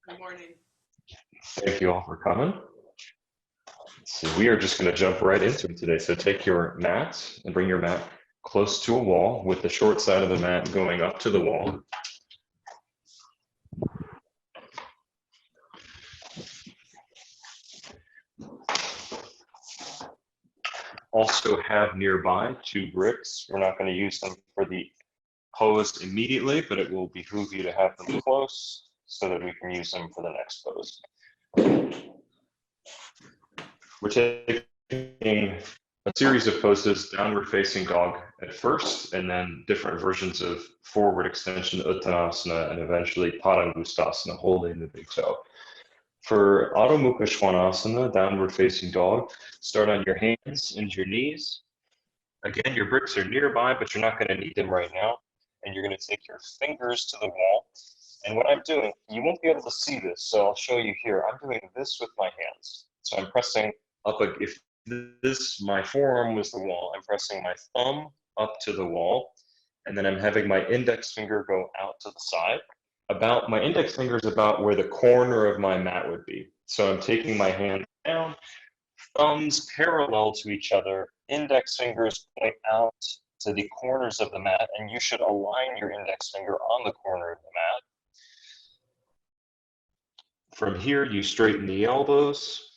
Good morning. Thank you all for coming. So we are just going to jump right into it today. So take your mat and bring your mat close to a wall with the short side of the mat going up to the wall. Also have nearby 2 bricks. We're not going to use them for the pose immediately, but it will behoove you to have them close so that we can use them for the next pose. We're taking a series of poses, downward facing dog at first, and then different versions of forward extension, Uttanasana, and eventually Padangusthasana, holding the big toe. For Adho Mukha Svanasana, downward facing dog, start on your hands and your knees. Again, your bricks are nearby, but you're not going to need them right now. And you're going to take your fingers to the wall. And what I'm doing, you won't be able to see this, so I'll show you here. I'm doing this with my hands. So I'm pressing up, if my forearm was the wall, I'm pressing my thumb up to the wall, and then I'm having my index finger go out to the side. My index finger is about where the corner of my mat would be. So I'm taking my hand down, thumbs parallel to each other, index fingers point out to the corners of the mat, and you should align your index finger on the corner of the mat. From here, you straighten the elbows.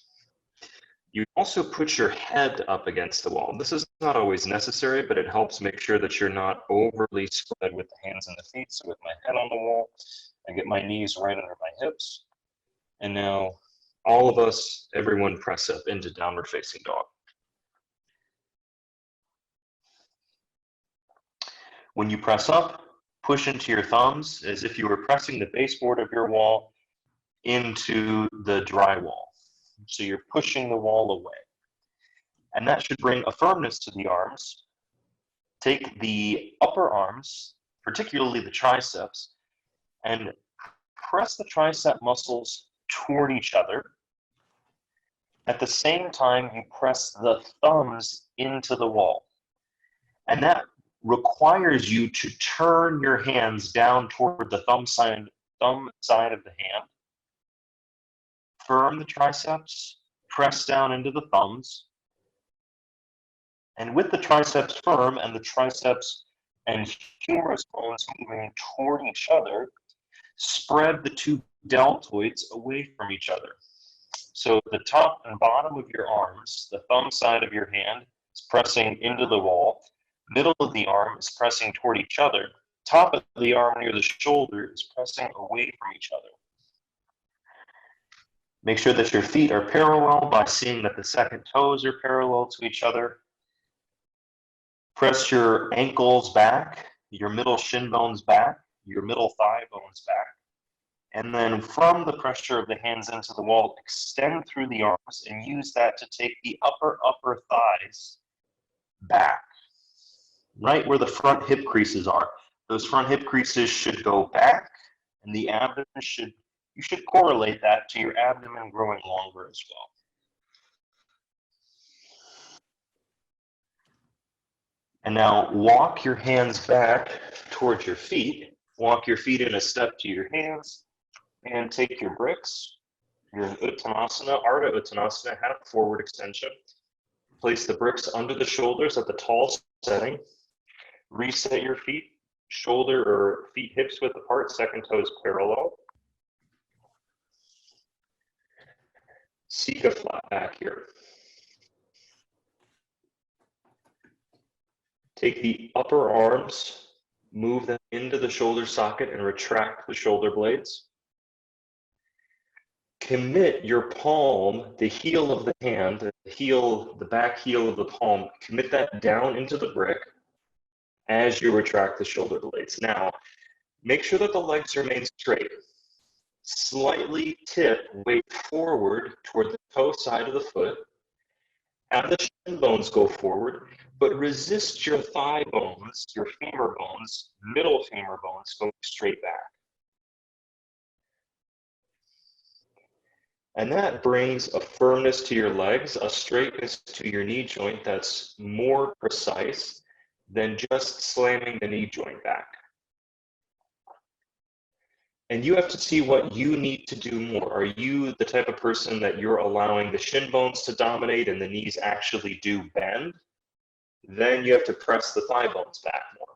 You also put your head up against the wall. This is not always necessary, but it helps make sure that you're not overly spread with the hands and the feet. So with my head on the wall, I get my knees right under my hips. And now all of us, everyone press up into downward facing dog. When you press up, push into your thumbs as if you were pressing the baseboard of your wall into the dry wall. So you're pushing the wall away. And that should bring a firmness to the arms. Take the upper arms, particularly the triceps, and press the tricep muscles toward each other. At the same time, you press the thumbs into the wall. And that requires you to turn your hands down toward the thumb side of the hand. Firm the triceps, press down into the thumbs. And with the triceps firm and the triceps and humerus bones moving toward each other, spread the 2 deltoids away from each other. So the top and bottom of your arms, the thumb side of your hand is pressing into the wall. Middle of the arm is pressing toward each other. Top of the arm near the shoulder is pressing away from each other. Make sure that your feet are parallel by seeing that the second toes are parallel to each other. Press your ankles back, your middle shin bones back, your middle thigh bones back. And then from the pressure of the hands into the wall, extend through the arms and use that to take the upper thighs back, right where the front hip creases are. Those front hip creases should go back, and the abdomen you should correlate that to your abdomen growing longer as well. And now walk your hands back towards your feet. Walk your feet in a step to your hands and take your bricks. You're in Uttanasana, Ardha Uttanasana, half forward extension. Place the bricks under the shoulders at the tall setting. Reset your feet, shoulder or feet hips width apart, second toes parallel. Seek a flat back here. Take the upper arms, move them into the shoulder socket and retract the shoulder blades. Commit your palm, the heel of the hand, the back heel of the palm, commit that down into the brick as you retract the shoulder blades. Now, make sure that the legs remain straight. Slightly tip weight forward toward the toe side of the foot. Have the shin bones go forward, but resist your thigh bones, your femur bones, middle femur bones going straight back. And that brings a firmness to your legs, a straightness to your knee joint that's more precise than just slamming the knee joint back. And you have to see what you need to do more. Are you the type of person that you're allowing the shin bones to dominate and the knees actually do bend? Then you have to press the thigh bones back more.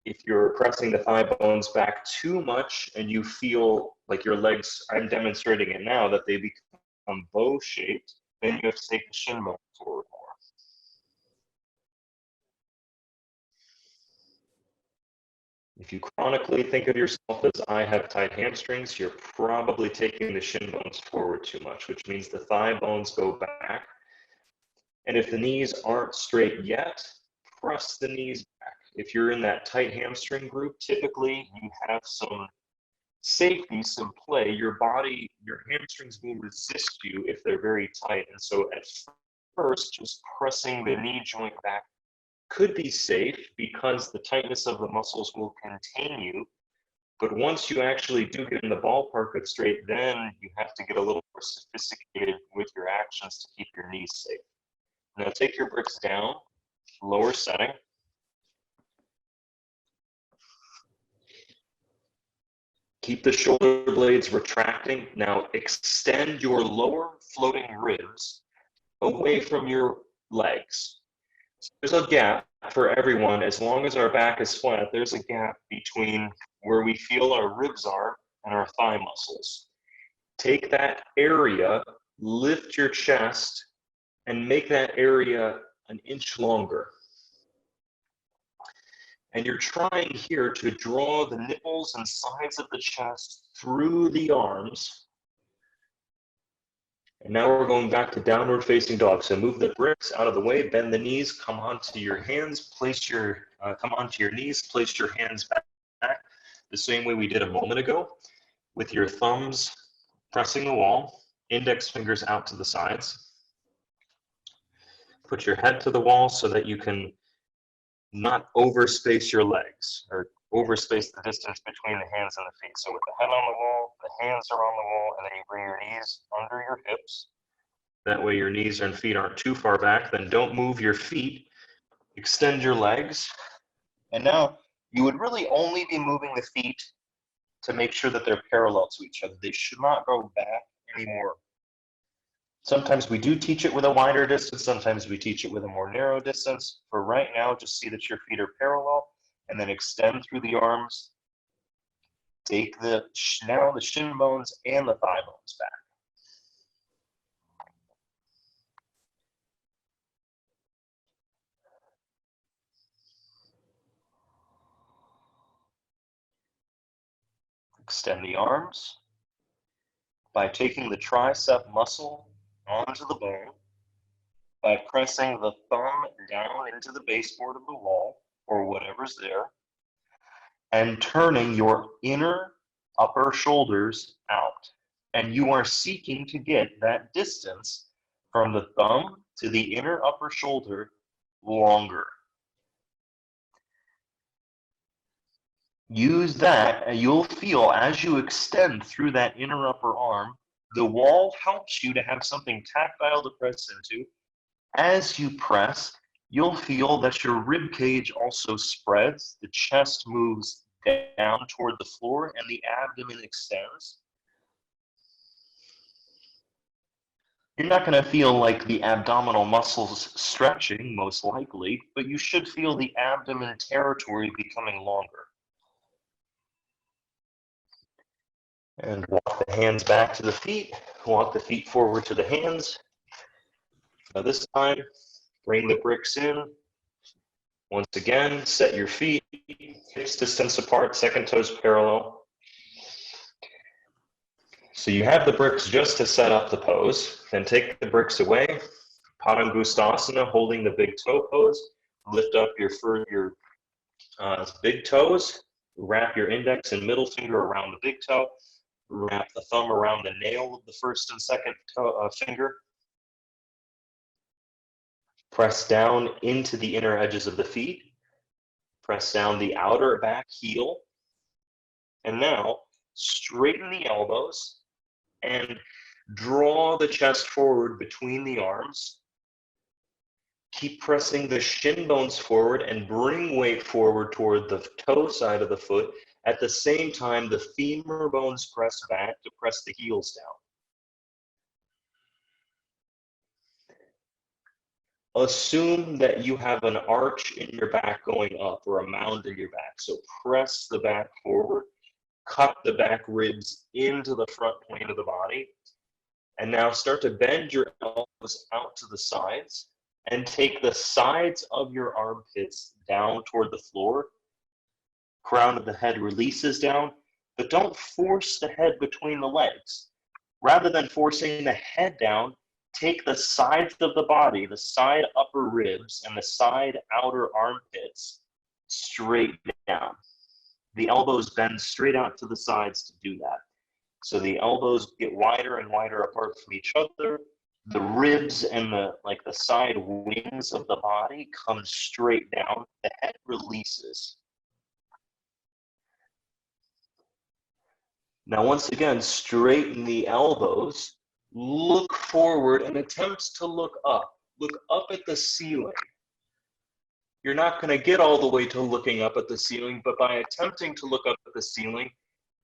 If you're pressing the thigh bones back too much and you feel like your legs, I'm demonstrating it now, that they become bow shaped, then you have to take the shin bone forward more. If you chronically think of yourself as I have tight hamstrings, you're probably taking the shin bones forward too much, which means the thigh bones go back. And if the knees aren't straight yet, press the knees back. If you're in that tight hamstring group, typically you have some safety, some play. Your body, your hamstrings will resist you if they're very tight. And so at first, just pressing the knee joint back could be safe because the tightness of the muscles will contain you. But once you actually do get in the ballpark of straight, then you have to get a little more sophisticated with your actions to keep your knees safe. Now take your bricks down, lower setting. Keep the shoulder blades retracting. Now extend your lower floating ribs away from your legs. So there's a gap for everyone. As long as our back is flat, there's a gap between where we feel our ribs are and our thigh muscles. Take that area, lift your chest, and make that area an inch longer. And you're trying here to draw the nipples and sides of the chest through the arms. And now we're going back to downward facing dog. So move the bricks out of the way, bend the knees, come onto your hands, come onto your knees, place your hands back the same way we did a moment ago, with your thumbs pressing the wall, index fingers out to the sides. Put your head to the wall so that you can not overspace your legs or overspace the distance between the hands and the feet. So with the head on the wall, the hands are on the wall, and then you bring your knees under your hips. That way your knees and feet aren't too far back. Then don't move your feet. Extend your legs. And now you would really only be moving the feet to make sure that they're parallel to each other. They should not go back anymore. Sometimes we do teach it with a wider distance. Sometimes we teach it with a more narrow distance. For right now, just see that your feet are parallel and then extend through the arms. Take now the shin bones and the thigh bones back. Extend the arms by taking the tricep muscle onto the bone, by pressing the thumb down into the baseboard of the wall or whatever's there, and turning your inner upper shoulders out. And you are seeking to get that distance from the thumb to the inner upper shoulder longer. Use that, and you'll feel as you extend through that inner upper arm, the wall helps you to have something tactile to press into. As you press, you'll feel that your rib cage also spreads, the chest moves down toward the floor, and the abdomen extends. You're not going to feel like the abdominal muscles stretching, most likely, but you should feel the abdomen territory becoming longer. And walk the hands back to the feet, walk the feet forward to the hands. Now this time, bring the bricks in. Once again, set your feet, hips distance apart, second toes parallel. So you have the bricks just to set up the pose. Then take the bricks away. Padangustha, holding the big toe pose. Lift up your big toes. Wrap your index and middle finger around the big toe. Wrap the thumb around the nail of the first and second finger. Press down into the inner edges of the feet. Press down the outer back heel. And now straighten the elbows and draw the chest forward between the arms. Keep pressing the shin bones forward and bring weight forward toward the toe side of the foot At the same time, the femur bones press back to press the heels down. Assume that you have an arch in your back going up or a mound in your back. So press the back forward, cut the back ribs into the front plane of the body. And now start to bend your elbows out to the sides and take the sides of your armpits down toward the floor. Crown of the head releases down, but don't force the head between the legs. Rather than forcing the head down, take the sides of the body, the side upper ribs and the side outer armpits straight down. The elbows bend straight out to the sides to do that. So the elbows get wider and wider apart from each other. The ribs and the side wings of the body come straight down. The head releases. Now, once again, straighten the elbows, look forward and attempt to look up. Look up at the ceiling. You're not going to get all the way to looking up at the ceiling, but by attempting to look up at the ceiling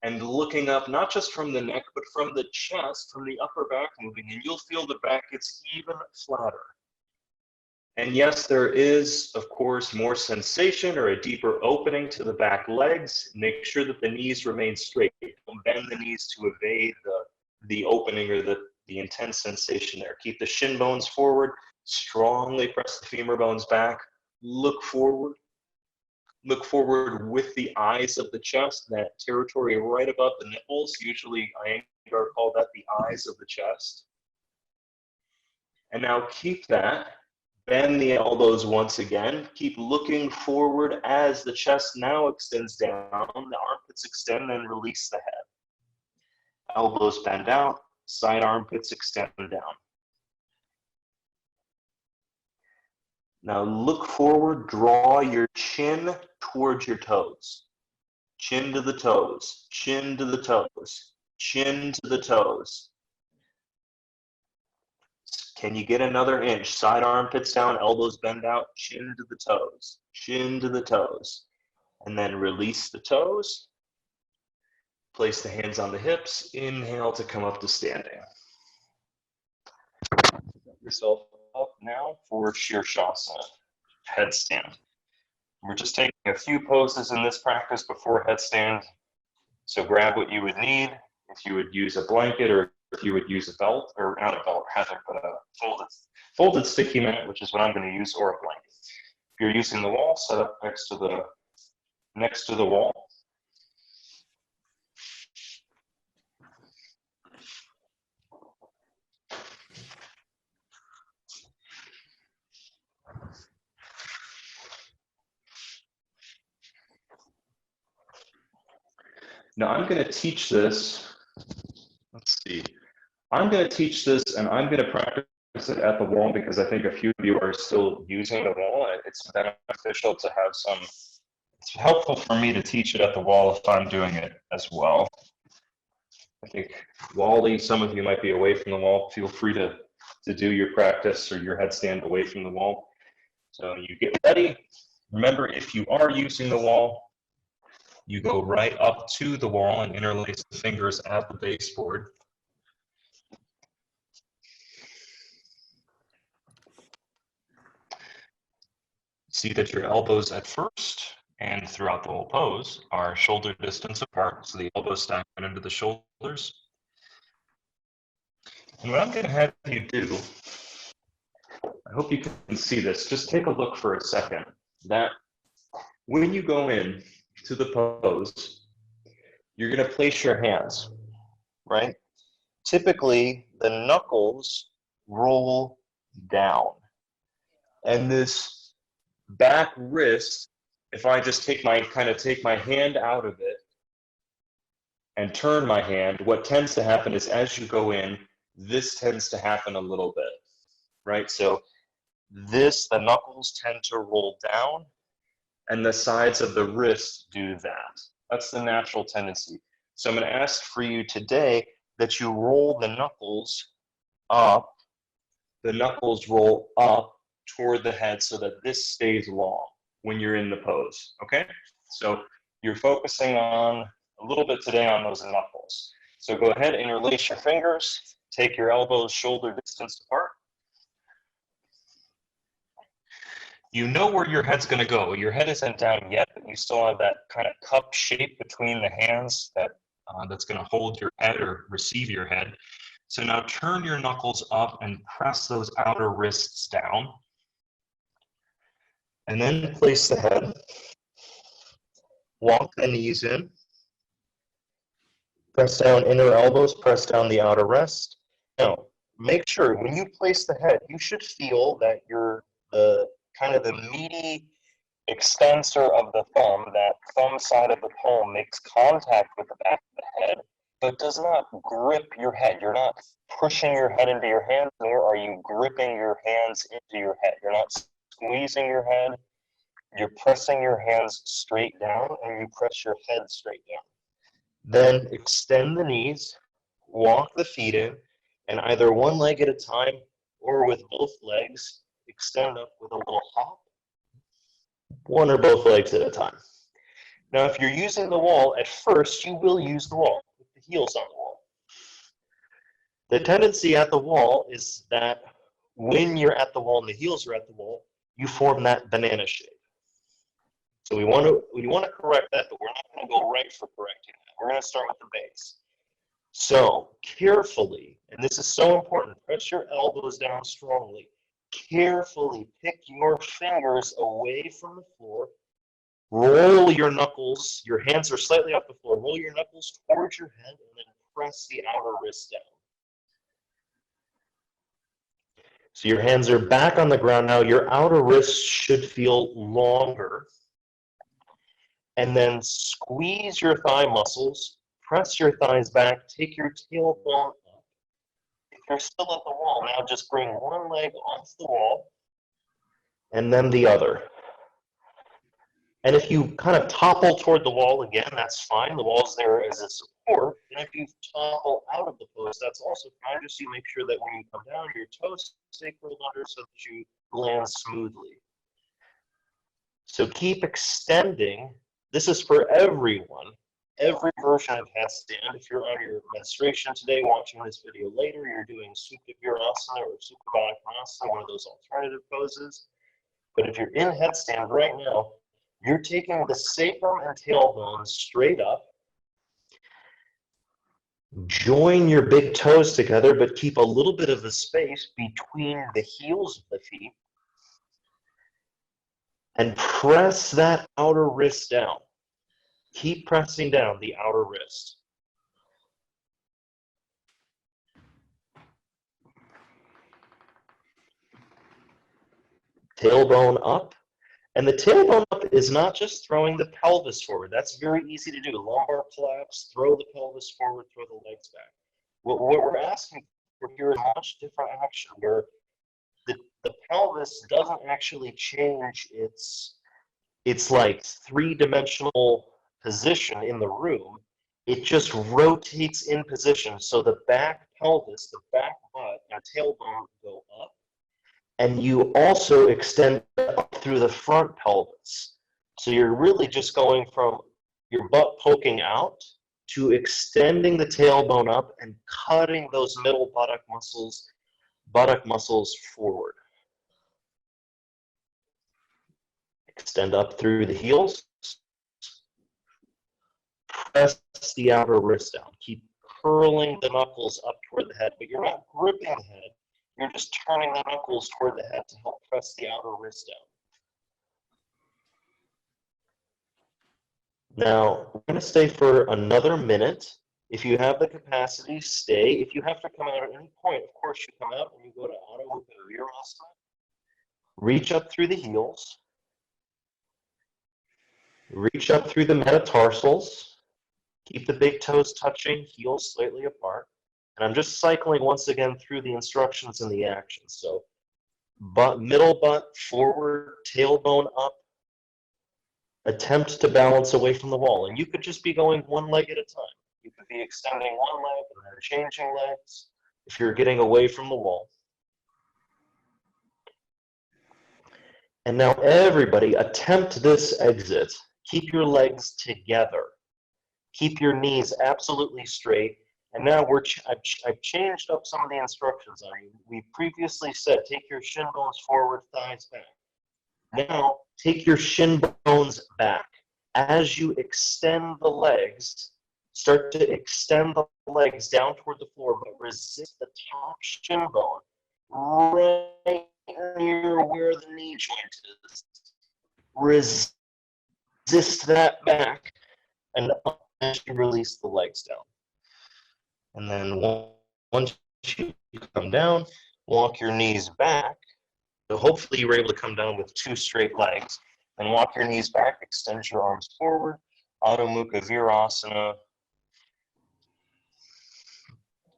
and looking up, not just from the neck, but from the chest, from the upper back moving, and you'll feel the back gets even flatter. And yes, there is, of course, more sensation or a deeper opening to the back legs. Make sure that the knees remain straight. Don't bend the knees to evade the opening or the intense sensation there. Keep the shin bones forward. Strongly press the femur bones back. Look forward. Look forward with the eyes of the chest, that territory right above the nipples. Usually, Iyengar call that the eyes of the chest. And now keep that. Bend the elbows once again. Keep looking forward as the chest now extends down. The armpits extend and release the head. Elbows bend out. Side armpits extend down. Now look forward. Draw your chin towards your toes. Chin to the toes. Chin to the toes. Chin to the toes. Can you get another inch? Side armpits down, elbows bend out, chin to the toes, chin to the toes. And then release the toes. Place the hands on the hips. Inhale to come up to standing. Set yourself up now for Shirshasana, headstand. We're just taking a few poses in this practice before headstand. So grab what you would need. If you would use a blanket or if you would use a belt, or not a belt rather, but a folded sticky mat, which is what I'm going to use, or a blanket. If you're using the wall, set up next to the wall. Now I'm going to teach this. Let's see. I'm going to teach this and I'm going to practice it at the wall because I think a few of you are still using the wall. It's beneficial to have some, it's helpful for me to teach it at the wall if I'm doing it as well. I think Wally, some of you might be away from the wall. Feel free to do your practice or your headstand away from the wall. So you get ready. Remember, if you are using the wall, you go right up to the wall and interlace the fingers at the baseboard. See that your elbows at first and throughout the whole pose are shoulder distance apart, so the elbows stack into the shoulders. And what I'm going to have you do, I hope you can see this, just take a look for a second, that when you go in to the pose, you're going to place your hands, right? Typically, the knuckles roll down. And this back wrist, if I just take my hand out of it and turn my hand, what tends to happen is as you go in, this tends to happen a little bit, right? So the knuckles tend to roll down and the sides of the wrist do that. That's the natural tendency. So I'm going to ask for you today that you roll the knuckles up. The knuckles roll up toward the head so that this stays long when you're in the pose, okay? So you're focusing on a little bit today on those knuckles. So go ahead, interlace your fingers, take your elbows shoulder distance apart. You know where your head's going to go. Your head isn't down yet, but you still have that kind of cup shape between the hands that's going to hold your head or receive your head. So now turn your knuckles up and press those outer wrists down. And then place the head. Walk the knees in. Press down inner elbows, press down the outer wrist. Now, make sure when you place the head, you should feel that the meaty extensor of the thumb, that thumb side of the palm, makes contact with the back of the head, but does not grip your head. You're not pushing your head into your hands, nor are you gripping your hands into your head. You're not squeezing your head. You're pressing your hands straight down, and you press your head straight down. Then extend the knees, walk the feet in, and either one leg at a time or with both legs, extend up with a little hop, one or both legs at a time. Now, if you're using the wall, at first you will use the wall with the heels on the wall. The tendency at the wall is that when you're at the wall and the heels are at the wall, you form that banana shape. So we want to correct that, but we're not going to go right for correcting that. We're going to start with the base. So carefully, and this is so important, press your elbows down strongly. Carefully pick your fingers away from the floor. Roll your knuckles. Your hands are slightly off the floor. Roll your knuckles towards your head and then press the outer wrist down. So your hands are back on the ground now. Your outer wrist should feel longer. And then squeeze your thigh muscles, press your thighs back, take your tailbone up. If you're still at the wall, now just bring one leg off the wall and then the other. And if you kind of topple toward the wall again, that's fine. The wall's there as a support. And if you topple out of the post, that's also fine. Just so you make sure that when you come down, your toes stay curled under so that you land smoothly. So keep extending. This is for everyone, every version of headstand. If you're on your menstruation today, watching this video later, you're doing Supta Virasana or Supta Padangustha, one of those alternative poses. But if you're in headstand right now, you're taking the sacrum and tailbone straight up. Join your big toes together, but keep a little bit of a space between the heels of the feet. And press that outer wrist down. Keep pressing down the outer wrist. Tailbone up. And the tailbone up is not just throwing the pelvis forward. That's very easy to do. Lumbar collapse, throw the pelvis forward, throw the legs back. What we're asking for here is a much different action where the pelvis doesn't actually change its like three-dimensional position in the room. It just rotates in position. So the back pelvis, the back butt, and tailbone go up. And you also extend up through the front pelvis. So you're really just going from your butt poking out to extending the tailbone up and cutting those middle buttock muscles forward. Extend up through the heels. Press the outer wrist down. Keep curling the knuckles up toward the head, but you're not gripping the head. You're just turning the knuckles toward the head to help press the outer wrist down. Now, we're going to stay for another minute. If you have the capacity, stay. If you have to come out at any point, of course, you come out and you go to Adho Virasana. Reach up through the heels. Reach up through the metatarsals. Keep the big toes touching, heels slightly apart. And I'm just cycling once again through the instructions and the actions. So middle butt forward, tailbone up. Attempt to balance away from the wall. And you could just be going one leg at a time. You could be extending one leg and then changing legs if you're getting away from the wall. And now everybody attempt this exit. Keep your legs together. Keep your knees absolutely straight. And now I've changed up some of the instructions on you. We previously said take your shin bones forward, thighs back. Now take your shin bones back. As you extend the legs, start to extend the legs down toward the floor, but resist the top shin bone right near where the knee joint is. Resist that back, and as you release the legs down. And then once you come down, walk your knees back. So hopefully you were able to come down with 2 straight legs. And walk your knees back, extend your arms forward. Adho Mukha Virasana,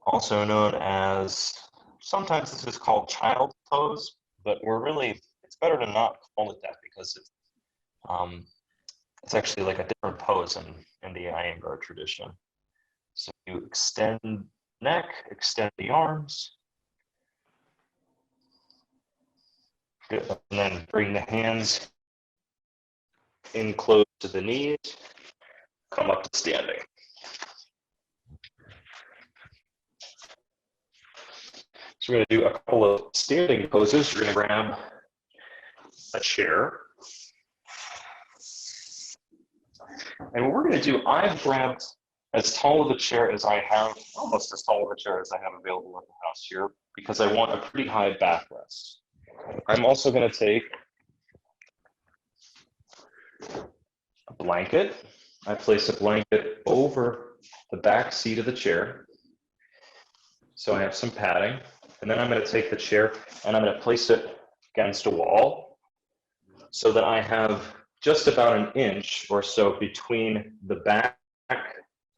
also known as, sometimes this is called child pose, but it's better to not call it that because it's actually like a different pose in the Iyengar tradition. So you extend neck, extend the arms. Good. And then bring the hands in close to the knees, come up to standing. So we're going to do a couple of standing poses. You're going to grab a chair. And what we're going to do, I've grabbed as tall of a chair as I have, almost as tall of a chair as I have available at the house here, because I want a pretty high backrest. I'm also going to take a blanket. I place a blanket over the back seat of the chair, so I have some padding. And then I'm going to take the chair and I'm going to place it against a wall so that I have just about an inch or so between the back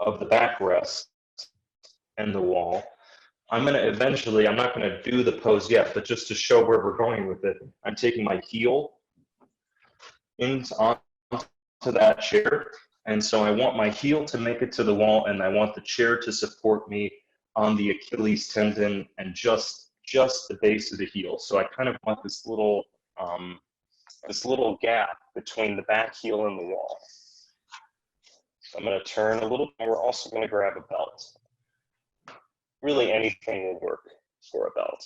of the backrest and the wall. I'm not going to do the pose yet, but just to show where we're going with it, I'm taking my heel onto that chair. And so I want my heel to make it to the wall, and I want the chair to support me on the Achilles tendon and just the base of the heel. So I kind of want this little gap between the back heel and the wall. So I'm going to turn a little, and we're also going to grab a belt. Really anything will work for a belt.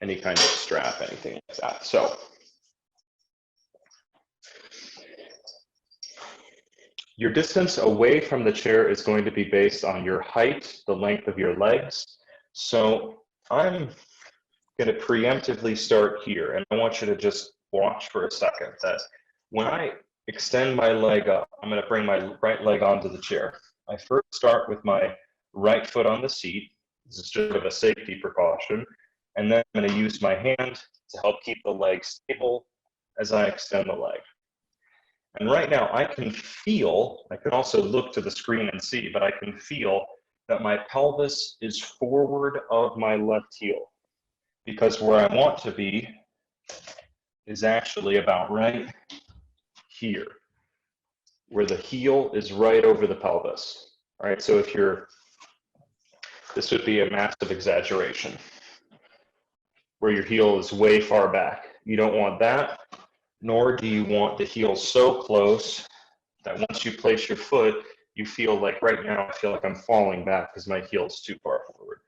Any kind of strap, anything like that. So your distance away from the chair is going to be based on your height, the length of your legs. So I'm going to preemptively start here, and I want you to just watch for a second that when I extend my leg up, I'm going to bring my right leg onto the chair. I first start with my right foot on the seat. This is just a safety precaution. And then I'm going to use my hand to help keep the leg stable as I extend the leg. And right now I can also look to the screen and see, but I can feel that my pelvis is forward of my left heel, because where I want to be is actually about right here, where the heel is right over the pelvis. All right, so this would be a massive exaggeration, where your heel is way far back. You don't want that, nor do you want the heel so close that once you place your foot, you feel like, right now, I feel like I'm falling back because my heel is too far forward.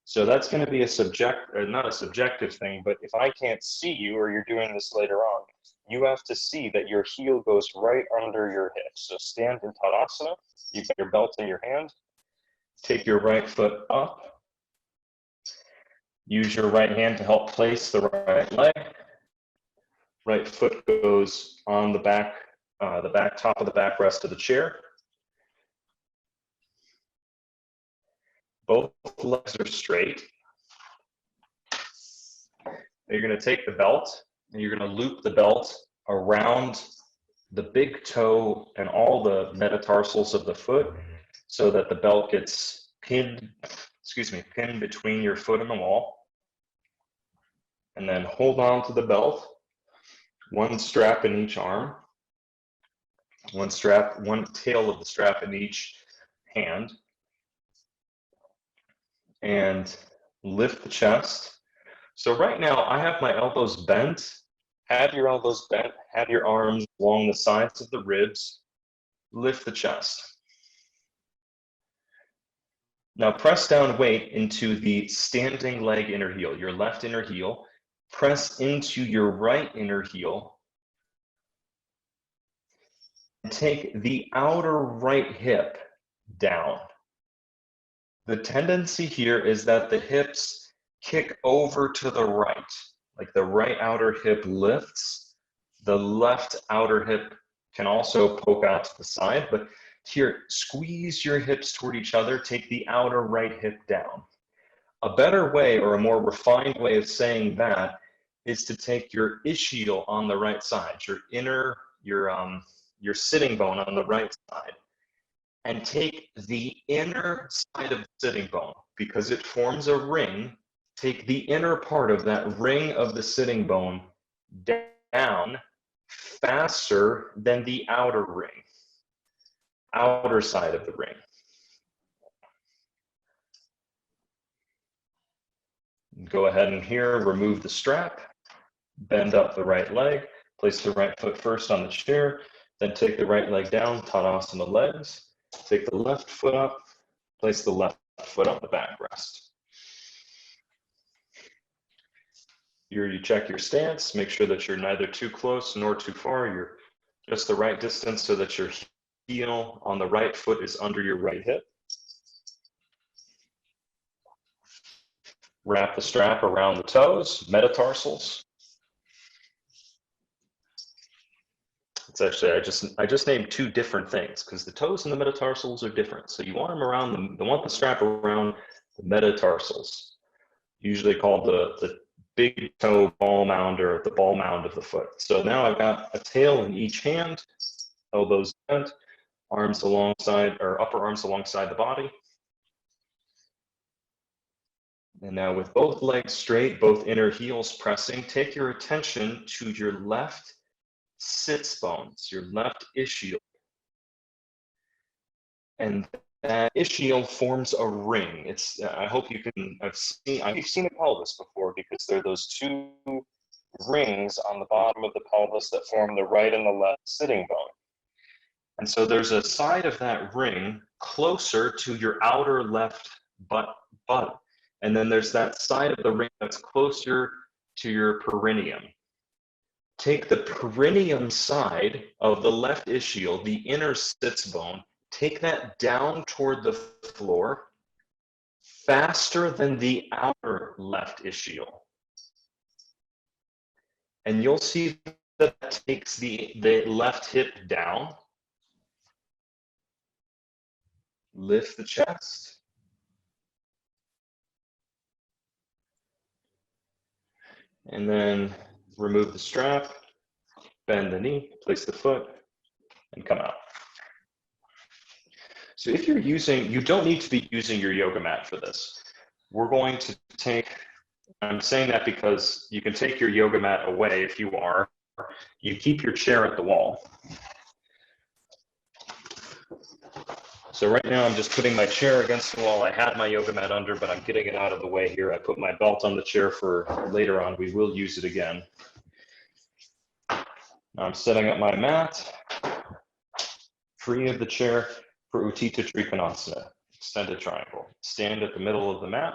So that's going to be not a subjective thing, but if I can't see you, or you're doing this later on, you have to see that your heel goes right under your hips. So stand in Tadasana, you've got your belt in your hand, take your right foot up, use your right hand to help place the right leg. Right foot goes on the back top of the backrest of the chair. Both legs are straight. You're going to take the belt and you're going to loop the belt around the big toe and all the metatarsals of the foot so that the belt gets pinned between your foot and the wall. And then hold on to the belt, one strap in each arm, one tail of the strap in each hand, and lift the chest. So right now I have my elbows bent Have your elbows bent, have your arms along the sides of the ribs, lift the chest. Now press down weight into the standing leg inner heel, your left inner heel. Press into your right inner heel. And take the outer right hip down. The tendency here is that the hips kick over to the right, like the right outer hip lifts. The left outer hip can also poke out to the side, but here, squeeze your hips toward each other, take the outer right hip down. A better way, or a more refined way of saying that, is to take your ischial on the right side, your sitting bone on the right side, and take the inner side of the sitting bone, because it forms a ring. Take the inner part of that ring of the sitting bone down faster than the outer ring. Outer side of the ring. Go ahead and here, remove the strap, bend up the right leg, place the right foot first on the chair, then take the right leg down, Tadasana legs, take the left foot up, place the left foot on the backrest. Here you check your stance, make sure that you're neither too close nor too far, you're just the right distance so that your heel on the right foot is under your right hip. Wrap the strap around the toes, metatarsals. It's actually, I just named two different things because the toes and the metatarsals are different. So you want them around you want the strap around the metatarsals, usually called the big toe ball mound or the ball mound of the foot. So now I've got a tail in each hand, elbows bent, arms alongside, or upper arms alongside the body. And now with both legs straight, both inner heels pressing, take your attention to your left sits bones, your left ischial. And that ischial forms a ring. It's, I hope you can, I've seen a pelvis before because there are those two rings on the bottom of the pelvis that form the right and the left sitting bone. And so there's a side of that ring closer to your outer left butt. And then there's that side of the ring that's closer to your perineum. Take the perineum side of the left ischial, the inner sits bone, take that down toward the floor faster than the outer left ischial. And you'll see that takes the left hip down. Lift the chest. And then remove the strap, bend the knee, place the foot, and come out. So if you're using, you don't need to be using your yoga mat for this. We're going to take, I'm saying that because you can take your yoga mat away if you are. You keep your chair at the wall. So right now I'm just putting my chair against the wall. I had my yoga mat under, but I'm getting it out of the way here. I put my belt on the chair for later on. We will use it again. Now I'm setting up my mat, free of the chair for Utthita Trikonasana, extended triangle. Stand at the middle of the mat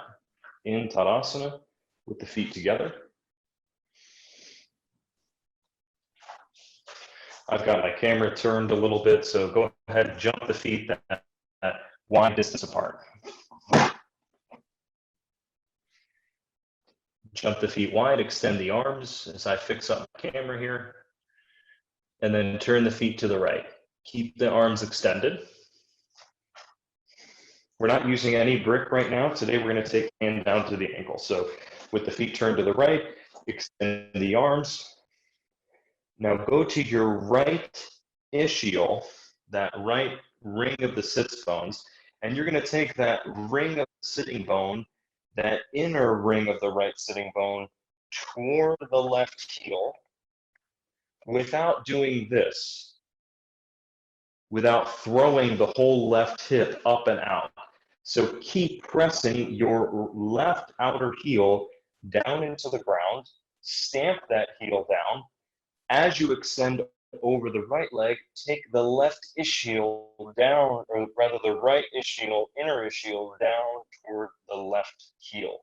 in Tadasana with the feet together. I've got my camera turned a little bit, so go ahead and jump the feet that wide distance apart. Jump the feet wide, extend the arms as I fix up my camera here, and then turn the feet to the right. Keep the arms extended. We're not using any brick right now. Today we're going to take the hand down to the ankle. So with the feet turned to the right, extend the arms. Now go to your right ischial, that right ring of the sits bones, and you're going to take that ring of the sitting bone, that inner ring of the right sitting bone, toward the left heel without doing this, without throwing the whole left hip up and out. So keep pressing your left outer heel down into the ground, stamp that heel down, As you extend over the right leg, take the left ischial down, or rather the right ischial, inner ischial down toward the left heel.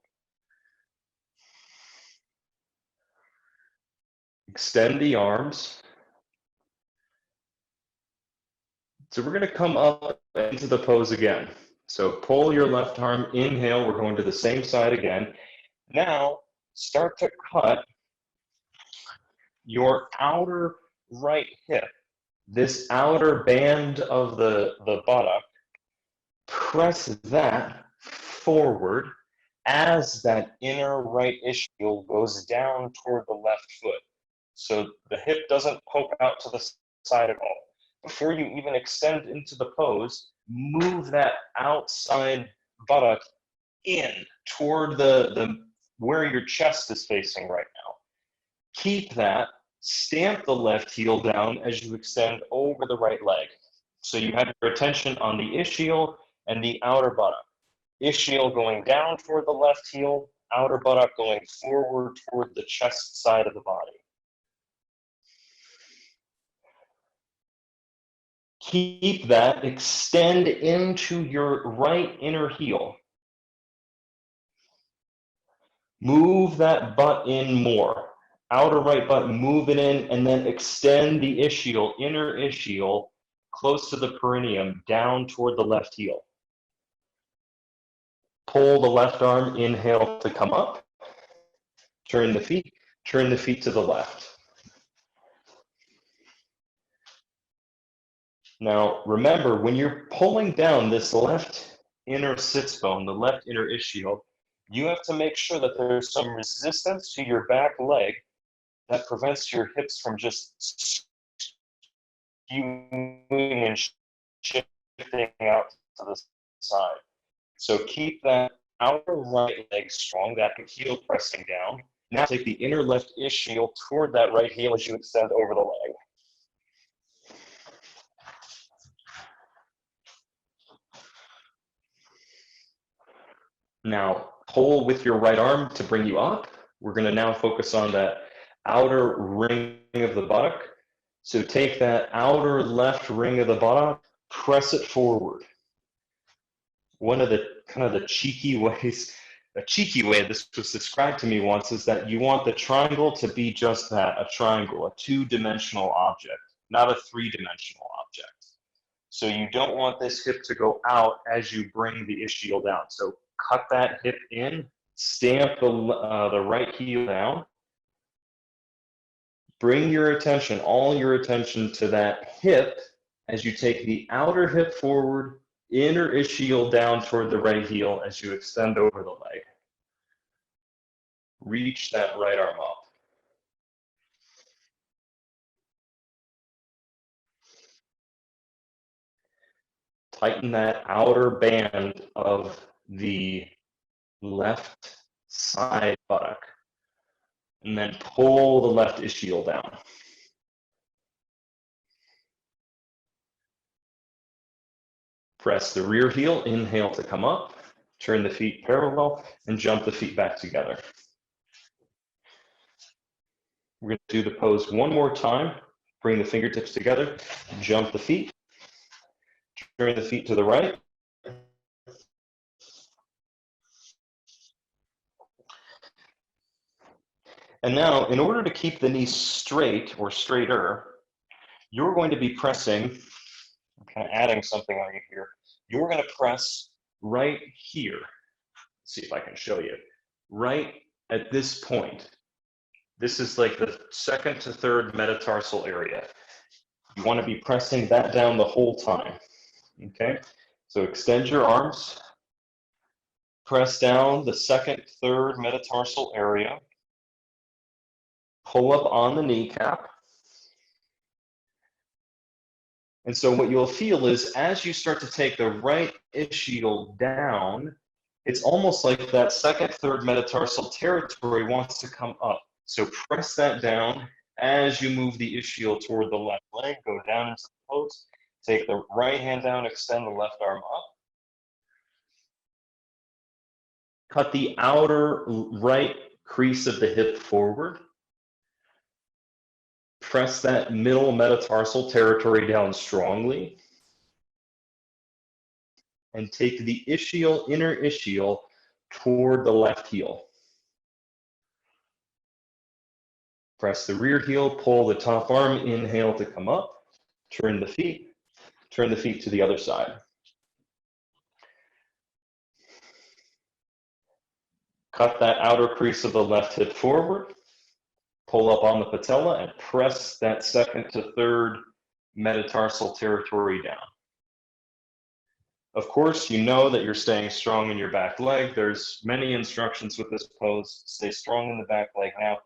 Extend the arms. So we're going to come up into the pose again. So pull your left arm, inhale, we're going to the same side again. Now start to cut your outer right hip, this outer band of the buttock. Press that forward as that inner right ischial goes down toward the left foot. So the hip doesn't poke out to the side at all. Before you even extend into the pose, move that outside buttock in toward the where your chest is facing right now. Keep that, stamp the left heel down as you extend over the right leg. So you have your attention on the ischial and the outer buttock. Ischial going down toward the left heel, outer buttock going forward toward the chest side of the body. Keep that, extend into your right inner heel. Move that butt in more. Outer right butt, move it in, and then extend the ischial, inner ischial, close to the perineum, down toward the left heel. Pull the left arm, inhale to come up. Turn the feet to the left. Now, remember, when you're pulling down this left inner sits bone, the left inner ischial, you have to make sure that there's some resistance to your back leg that prevents your hips from just skewing and shifting out to the side. So keep that outer right leg strong, that heel pressing down. Now take the inner left ischial toward that right heel as you extend over the leg. Now pull with your right arm to bring you up. We're going to now focus on that outer ring of the buttock. So take that outer left ring of the buttock, press it forward. One of the kind of the cheeky ways, a cheeky way this was described to me once, is that you want the triangle to be just that, a triangle, a two-dimensional object, not a three-dimensional object. So you don't want this hip to go out as you bring the ischial down. So cut that hip in, stamp the right heel down. Bring your attention, all your attention to that hip as you take the outer hip forward, inner ischial down toward the right heel as you extend over the leg. Reach that right arm up. Tighten that outer band of the left side buttock. And then pull the left ischial down. Press the rear heel, inhale to come up, turn the feet parallel, and jump the feet back together. We're going to do the pose one more time. Bring the fingertips together, jump the feet, turn the feet to the right. And now, in order to keep the knees straight or straighter, you're going to be pressing, I'm kind of adding something on you here. You're going to press right here. Let's see if I can show you. Right at this point. This is like the second to third metatarsal area. You want to be pressing that down the whole time. Okay? So extend your arms. Press down the second, third metatarsal area. Pull up on the kneecap. And so what you'll feel is as you start to take the right ischial down, it's almost like that second, third metatarsal territory wants to come up. So press that down as you move the ischial toward the left leg, go down into the pose. Take the right hand down, extend the left arm up. Cut the outer right crease of the hip forward. press that middle metatarsal territory down strongly. And take the ischial, inner ischial, toward the left heel. Press the rear heel, pull the top arm, inhale to come up, turn the feet to the other side. Cut that outer crease of the left hip forward, pull up on the patella, and press that second to third metatarsal territory down. Of course, you know that you're staying strong in your back leg. There's many instructions with this pose. Stay strong in the back leg. Now,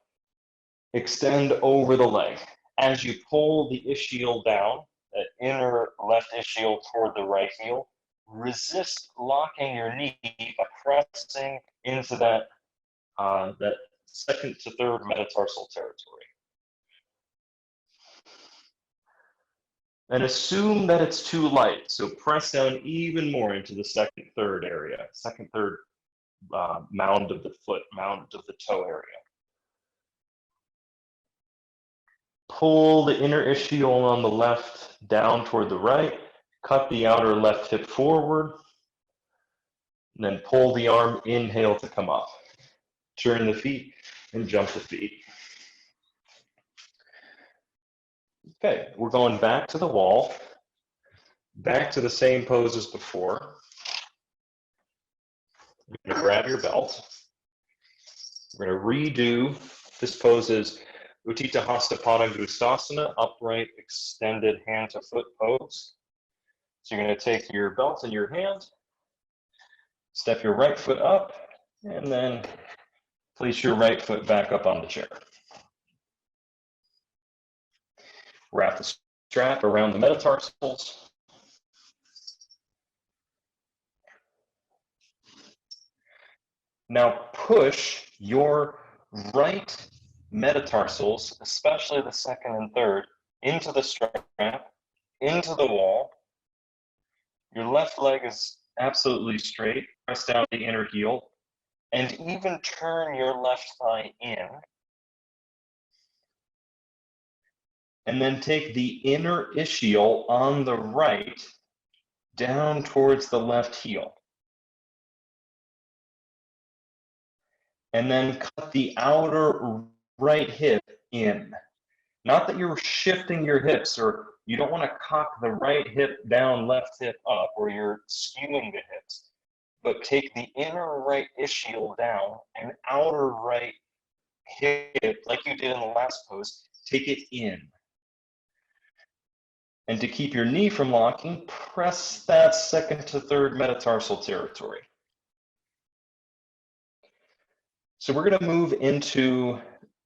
extend over the leg. As you pull the ischial down, that inner left ischial toward the right heel, resist locking your knee by pressing into that, that second to third metatarsal territory. And assume that it's too light, so press down even more into the second, third area, second, third mound of the foot, mound of the toe area. Pull the inner ischial on the left down toward the right, cut the outer left hip forward, and then pull the arm, inhale to come up. Turn the feet and jump the feet. Okay, we're going back to the wall, back to the same pose as before. You're gonna grab your belt. We're gonna redo this pose as Utthita Hasta Padangusthasana, upright, extended hand to foot pose. So you're gonna take your belt in your hand, step your right foot up, and then place your right foot back up on the chair. Wrap the strap around the metatarsals. Now push your right metatarsals, especially the second and third, into the strap, into the wall. Your left leg is absolutely straight. Press down the inner heel, and even turn your left thigh in. And then take the inner ischial on the right down towards the left heel. And then cut the outer right hip in. Not that you're shifting your hips, or you don't want to cock the right hip down, left hip up, or you're skewing the hips, but take the inner right ischial down and outer right hip, like you did in the last pose, take it in. And to keep your knee from locking, press that second to third metatarsal territory. So we're going to move into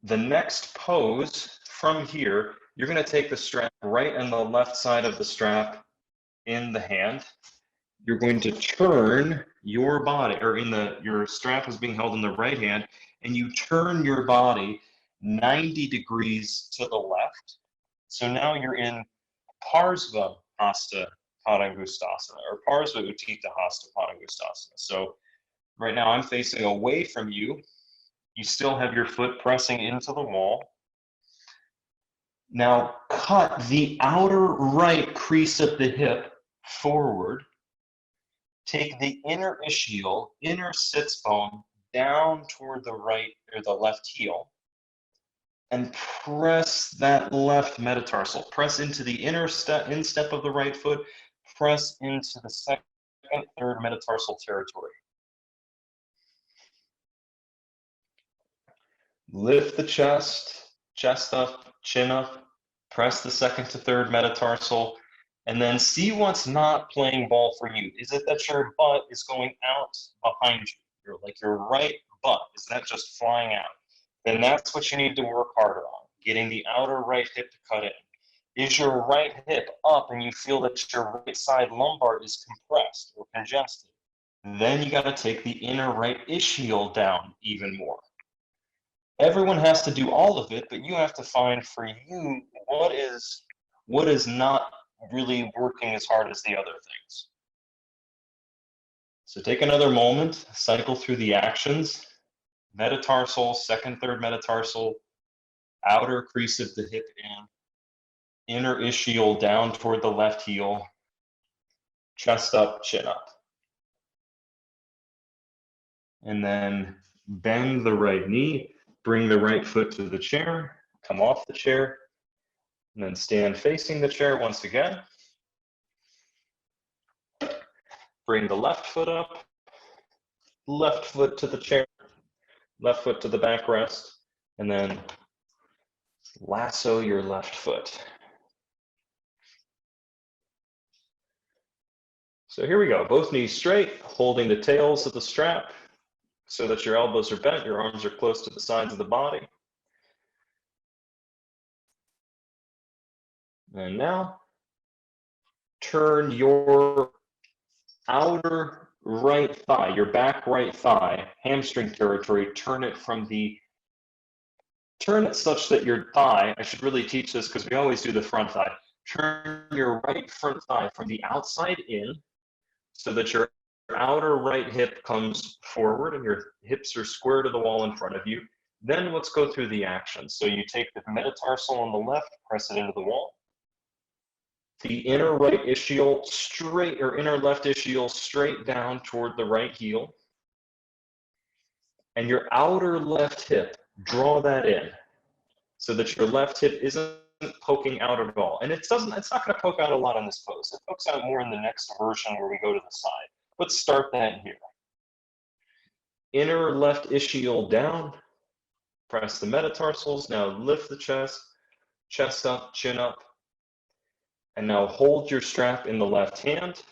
the next pose. From here, you're going to take the strap right and the left side of the strap in the hand. You're going to turn your body, or your strap is being held in the right hand, and you turn your body 90 degrees to the left. So now you're in Parsva Hasta Padangusthasana, or Parsva Utthita Hasta Padangusthasana. So right now I'm facing away from you. You still have your foot pressing into the wall. Now cut the outer right crease of the hip forward. Take the inner ischial, inner sits bone, down toward the right or the left heel, and press that left metatarsal. Press into the instep of the right foot. Press into the second, third metatarsal territory. Lift the chest, chest up, chin up. Press the second to third metatarsal. And then see what's not playing ball for you. Is it that your butt is going out behind you? Like your right butt, is that just flying out? Then that's what you need to work harder on, getting the outer right hip to cut in. Is your right hip up and you feel that your right side lumbar is compressed or congested? Then you got to take the inner right ischial down even more. Everyone has to do all of it, but you have to find for you what is not really working as hard as the other things. So take another moment, cycle through the actions, metatarsal, second, third metatarsal, outer crease of the hip in, inner ischial down toward the left heel, chest up, chin up. And then bend the right knee, bring the right foot to the chair, come off the chair, and then stand facing the chair once again. Bring the left foot up, left foot to the chair, left foot to the backrest, and then lasso your left foot. So here we go, both knees straight, holding the tails of the strap so that your elbows are bent, your arms are close to the sides of the body. And now, turn your outer right thigh, your back right thigh, hamstring territory, turn it such that your thigh, I should really teach this because we always do the front thigh, turn your right front thigh from the outside in so that your outer right hip comes forward and your hips are square to the wall in front of you. Then let's go through the actions. So you take the metatarsal on the left, press it into the wall. The inner right ischial straight, or inner left ischial straight down toward the right heel. And your outer left hip, draw that in so that your left hip isn't poking out at all. And it's not going to poke out a lot in this pose. It pokes out more in the next version where we go to the side. Let's start that here. Inner left ischial down, press the metatarsals, now lift the chest, chest up, chin up, and now hold your strap in the left hand.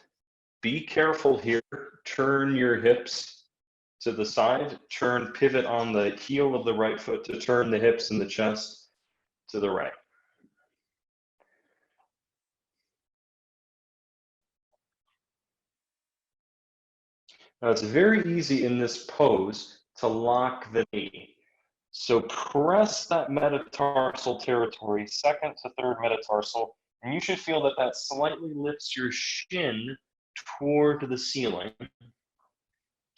Be careful here, turn your hips to the side, pivot on the heel of the right foot to turn the hips and the chest to the right. Now it's very easy in this pose to lock the knee. So press that metatarsal territory, second to third metatarsal, and you should feel that that slightly lifts your shin toward the ceiling.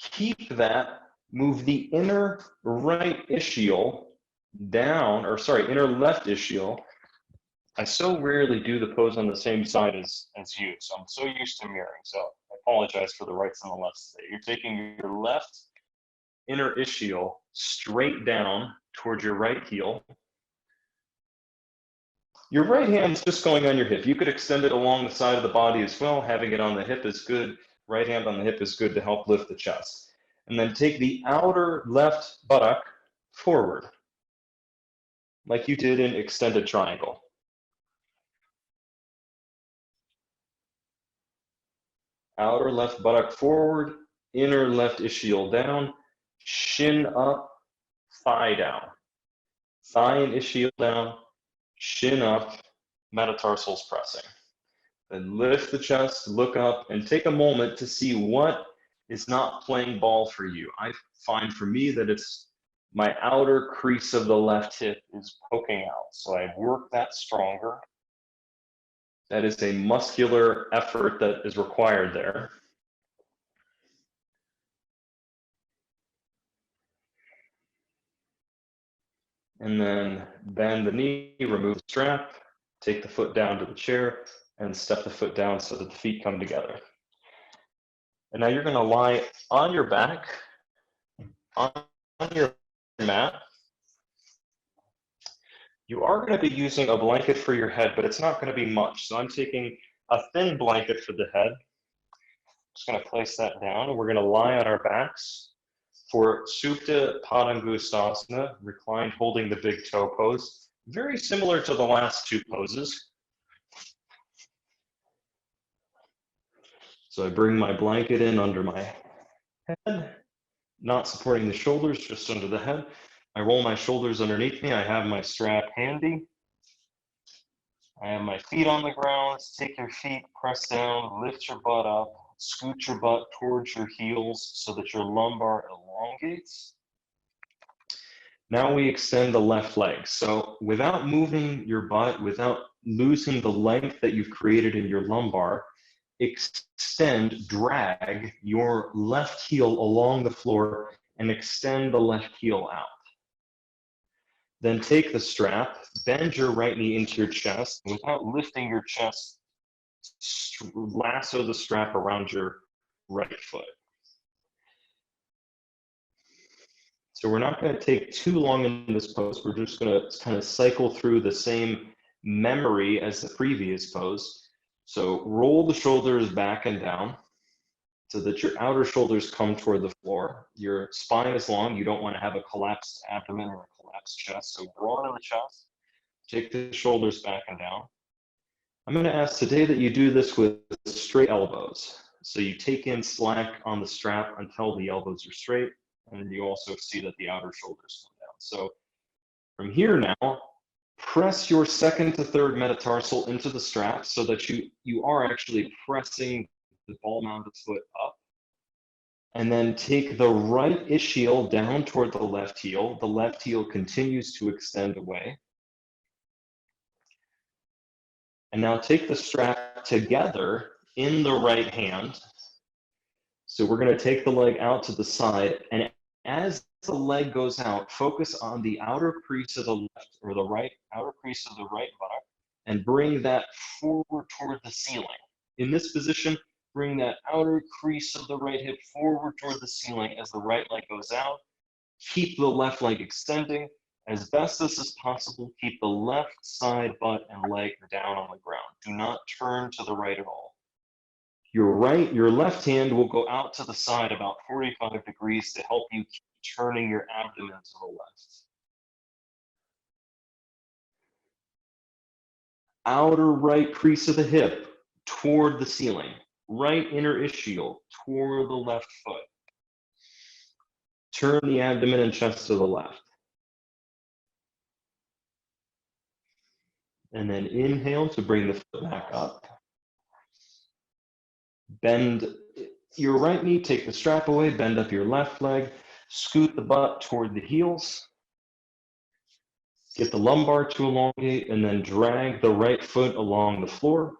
Keep that, move the inner right ischial down, or sorry, inner left ischial. I so rarely do the pose on the same side as you, so I'm so used to mirroring, so I apologize for the rights and the lefts today. You're taking your left inner ischial straight down towards your right heel. Your right hand's just going on your hip. You could extend it along the side of the body as well. Having it on the hip is good. Right hand on the hip is good to help lift the chest. And then take the outer left buttock forward, like you did in extended triangle. Outer left buttock forward, inner left ischial down, shin up, thigh down. Thigh and ischial down, shin up, metatarsals pressing. Then lift the chest, look up, and take a moment to see what is not playing ball for you. I find for me that it's my outer crease of the left hip is poking out. So I work that stronger. That is a muscular effort that is required there. And then bend the knee, remove the strap, take the foot down to the chair, and step the foot down so that the feet come together. And now you're going to lie on your back, on your mat. You are going to be using a blanket for your head, but it's not going to be much. So I'm taking a thin blanket for the head. Just going to place that down, and we're going to lie on our backs for Supta Padangusthasana, reclined holding the big toe pose. Very similar to the last two poses. So I bring my blanket in under my head, not supporting the shoulders, just under the head. I roll my shoulders underneath me. I have my strap handy. I have my feet on the ground. Take your feet, press down, lift your butt up, scoot your butt towards your heels so that your lumbar elongates. Now we extend the left leg. So without moving your butt, without losing the length that you've created in your lumbar, extend, drag your left heel along the floor and extend the left heel out. Then take the strap, bend your right knee into your chest. Without lifting your chest, lasso the strap around your right foot. So we're not going to take too long in this pose. We're just going to kind of cycle through the same memory as the previous pose. So roll the shoulders back and down so that your outer shoulders come toward the floor. Your spine is long. You don't want to have a collapsed abdomen or a collapsed chest. So broaden the chest. Take the shoulders back and down. I'm going to ask today that you do this with straight elbows. So you take in slack on the strap until the elbows are straight, and you also see that the outer shoulders come down. So from here now, press your second to third metatarsal into the strap so that you are actually pressing the ball-mounted foot up. And then take the right ischial down toward the left heel. The left heel continues to extend away. And now take the strap together in the right hand. So we're going to take the leg out to the side, and as the leg goes out, focus on the outer crease of the left or the right, outer crease of the right buttock, and bring that forward toward the ceiling. In this position, bring that outer crease of the right hip forward toward the ceiling as the right leg goes out. Keep the left leg extending. As best as possible, keep the left side butt and leg down on the ground. Do not turn to the right at all. Your left hand will go out to the side about 45 degrees to help you keep turning your abdomen to the left. Outer right crease of the hip toward the ceiling. Right inner ischial toward the left foot. Turn the abdomen and chest to the left. And then inhale to bring the foot back up. Bend your right knee, take the strap away, bend up your left leg, scoot the butt toward the heels. Get the lumbar to elongate, and then drag the right foot along the floor.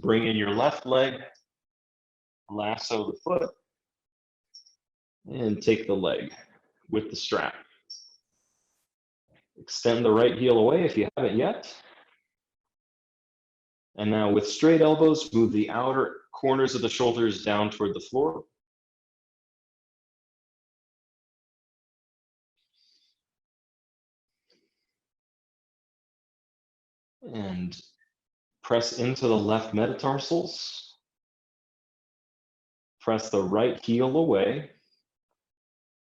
Bring in your left leg, lasso the foot, and take the leg with the strap. Extend the right heel away if you haven't yet. And now with straight elbows, move the outer corners of the shoulders down toward the floor. And press into the left metatarsals. Press the right heel away.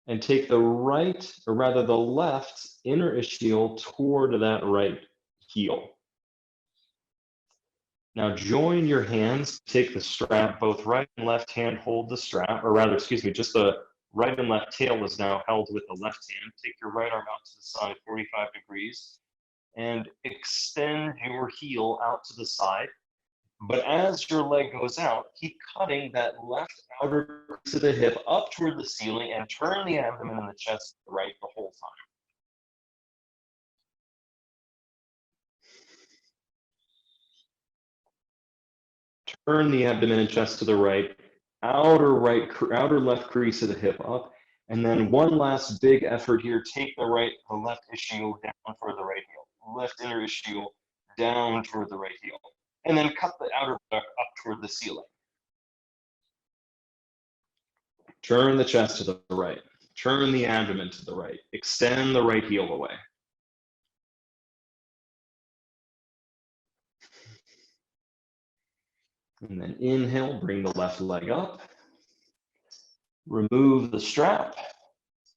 And take the right, or rather the left inner ischial toward that right heel. Now join your hands, take the strap, both right and left hand hold the strap, or rather, excuse me, just the right and left tail is now held with the left hand. Take your right arm out to the side, 45 degrees, and extend your heel out to the side. But as your leg goes out, keep cutting that left outer crease of the hip up toward the ceiling and turn the abdomen and the chest to the right the whole time. Turn the abdomen and chest to the right, outer left crease of the hip up, and then one last big effort here. Take the left ischial down toward the right heel. Left inner ischial down toward the right heel. And then cut the outer buttock up toward the ceiling. Turn the chest to the right. Turn the abdomen to the right. Extend the right heel away. And then inhale, bring the left leg up. Remove the strap.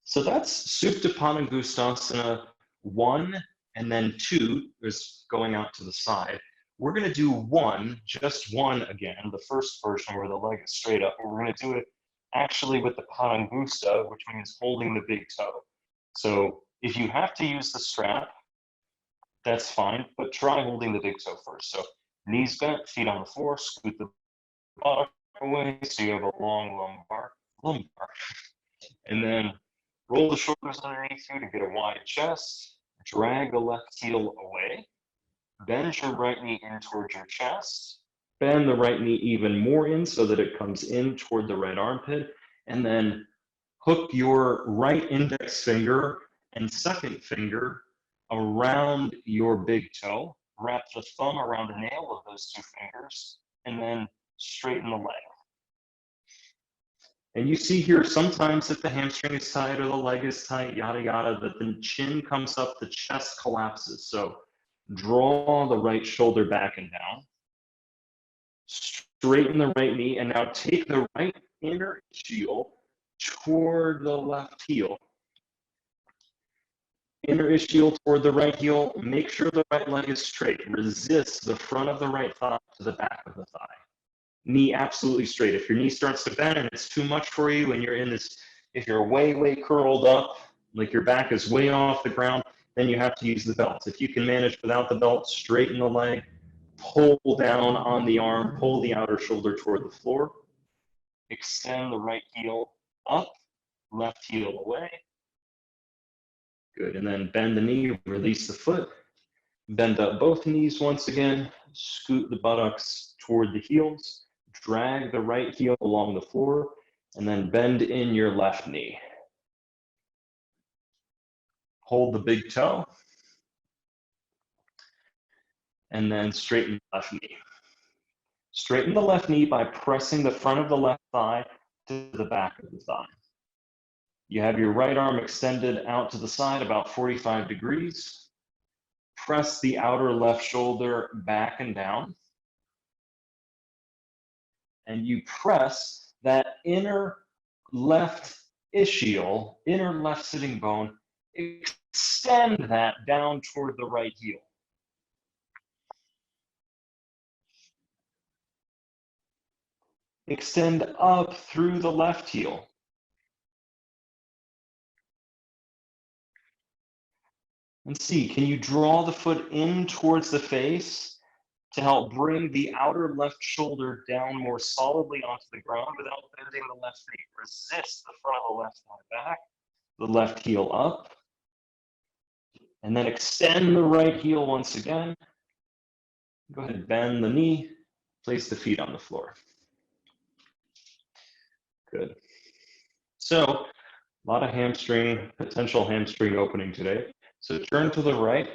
So that's Supta Padangusthasana 1, and then 2 is going out to the side. We're going to do 1, just 1 again, the first version where the leg is straight up. We're going to do it actually with the Padangustha, which means holding the big toe. So if you have to use the strap, that's fine, but try holding the big toe first. So knees bent, feet on the floor, scoot the buttock away so you have a long lumbar. And then roll the shoulders underneath you to get a wide chest. Drag the left heel away. Bend your right knee in towards your chest. Bend the right knee even more in so that it comes in toward the right armpit. And then hook your right index finger and second finger around your big toe. Wrap the thumb around the nail of those two fingers, and then straighten the leg. And you see here sometimes that the hamstring is tight or the leg is tight, yada, yada, that the chin comes up, the chest collapses. So draw the right shoulder back and down. Straighten the right knee, and now take the right inner ischial toward the left heel. Inner ischial toward the right heel. Make sure the right leg is straight. Resist the front of the right thigh to the back of the thigh. Knee absolutely straight. If your knee starts to bend and it's too much for you and you're in this, if you're way, way curled up, like your back is way off the ground, then you have to use the belt. If you can manage without the belt, straighten the leg, pull down on the arm, pull the outer shoulder toward the floor, extend the right heel up, left heel away. Good, and then bend the knee, release the foot, bend up both knees once again, scoot the buttocks toward the heels, drag the right heel along the floor, and then bend in your left knee. Hold the big toe, and then straighten the left knee. Straighten the left knee by pressing the front of the left thigh to the back of the thigh. You have your right arm extended out to the side about 45 degrees. Press the outer left shoulder back and down. And you press that inner left ischial, inner left sitting bone, extend that down toward the right heel. Extend up through the left heel. And see, can you draw the foot in towards the face to help bring the outer left shoulder down more solidly onto the ground without bending the left knee? Resist the front of the left thigh back, the left heel up, and then extend the right heel once again. Go ahead and bend the knee, place the feet on the floor. Good. So, a lot of hamstring, potential hamstring opening today. So turn to the right.